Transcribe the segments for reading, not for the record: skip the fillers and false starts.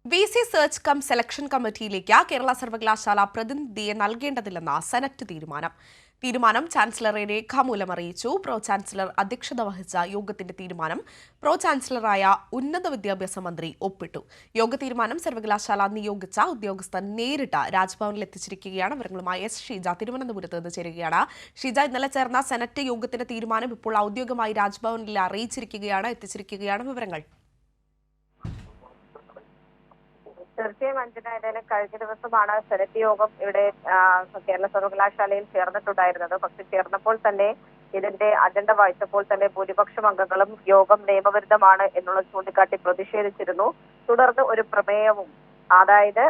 VC search cum selection കമ്മിറ്റിയിലേക്ക് കേരള സർവകലാശാല പ്രതിനിധിയെ നൽകേണ്ടതില്ലെന്ന സെനറ്റ് തീരുമാനം ചാൻസലറെ രേഖാമൂലം അറിയിച്ചു. പ്രോ ചാൻസലർ അധ്യക്ഷത വഹിച്ച യോഗത്തിന്റെ തീരുമാനം പ്രോ ചാൻസലറായ ഉന്നത വിദ്യാഭ്യാസ മന്ത്രി ഒപ്പിട്ടു. യോഗ തീരുമാനം സർവകലാശാല നിയോഗിച്ച ഉദ്യോഗസ്ഥൻ നേരിട്ട് രാജ്ഭവനിൽ എത്തിച്ചിരിക്കുകയാണ്. വിവരങ്ങളുമായി ഷീജ തിരുവനന്തപുരത്ത് നിന്ന് ചേരുകയാണ്. ഷീജ, ഇന്നലെ ചേർന്ന സെനറ്റ് യോഗത്തിന്റെ തീരുമാനം ഇപ്പോൾ ഔദ്യോഗികമായി രാജ്ഭവനിൽ എത്തിച്ചിരിക്കുകയാണ്. വിവരങ്ങൾ. തീർച്ചയായും അഞ്ജന, ഏതായാലും കഴിഞ്ഞ ദിവസമാണ് സെനറ്റ് യോഗം ഇവിടെ കേരള സർവകലാശാലയിൽ ചേർന്നിട്ടുണ്ടായിരുന്നത്. പക്ഷെ ചേർന്നപ്പോൾ തന്നെ ഇതിന്റെ അജണ്ട വായിച്ചപ്പോൾ തന്നെ ഭൂരിപക്ഷം അംഗങ്ങളും യോഗം നിയമവിരുദ്ധമാണ് എന്നുള്ളത് ചൂണ്ടിക്കാട്ടി പ്രതിഷേധിച്ചിരുന്നു. തുടർന്ന് ഒരു പ്രമേയവും, അതായത്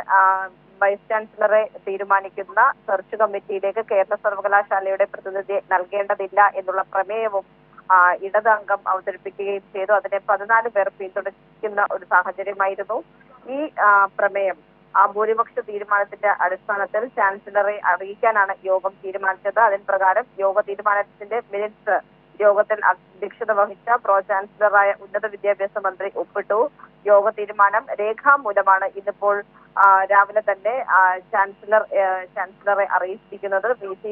വൈസ് ചാൻസലറെ തീരുമാനിക്കുന്ന സെർച്ച് കമ്മിറ്റിയിലേക്ക് കേരള സർവകലാശാലയുടെ പ്രതിനിധിയെ നൽകേണ്ടതില്ല എന്നുള്ള പ്രമേയവും ഇടത് അംഗം അവതരിപ്പിക്കുകയും ചെയ്തു. അതിനെ 14 പേർ പിന്തുണയ്ക്കുന്ന ഒരു സാഹചര്യമായിരുന്നു. ഈ പ്രമേയം ഭൂരിപക്ഷ തീരുമാനത്തിന്റെ അടിസ്ഥാനത്തിൽ ചാൻസലറെ അറിയിക്കാനാണ് യോഗം തീരുമാനിച്ചത്. അതിന് പ്രകാരം യോഗ തീരുമാനത്തിന്റെ മിനിറ്റ്സ് യോഗത്തിൽ അധ്യക്ഷത വഹിച്ച പ്രോ ചാൻസലറായ ഉന്നത വിദ്യാഭ്യാസ മന്ത്രി ഒപ്പിട്ടു. യോഗ തീരുമാനം രേഖാമൂലമാണ് ഇന്നിപ്പോൾ രാവിലെ തന്നെ ചാൻസലറെ അറിയിച്ചിരിക്കുന്നത്. VC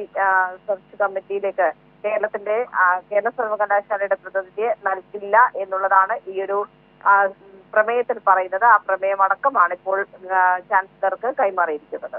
സെർച്ച് കമ്മിറ്റിയിലേക്ക് കേരള സർവകലാശാലയുടെ പ്രതിനിധിയെ നൽകില്ല എന്നുള്ളതാണ് ഈ ഒരു പ്രമേയത്തിൽ പറയുന്നത്. ആ പ്രമേയം അടക്കമാണ് ഇപ്പോൾ ചാൻസലർക്ക് കൈമാറിയിരിക്കുന്നത്.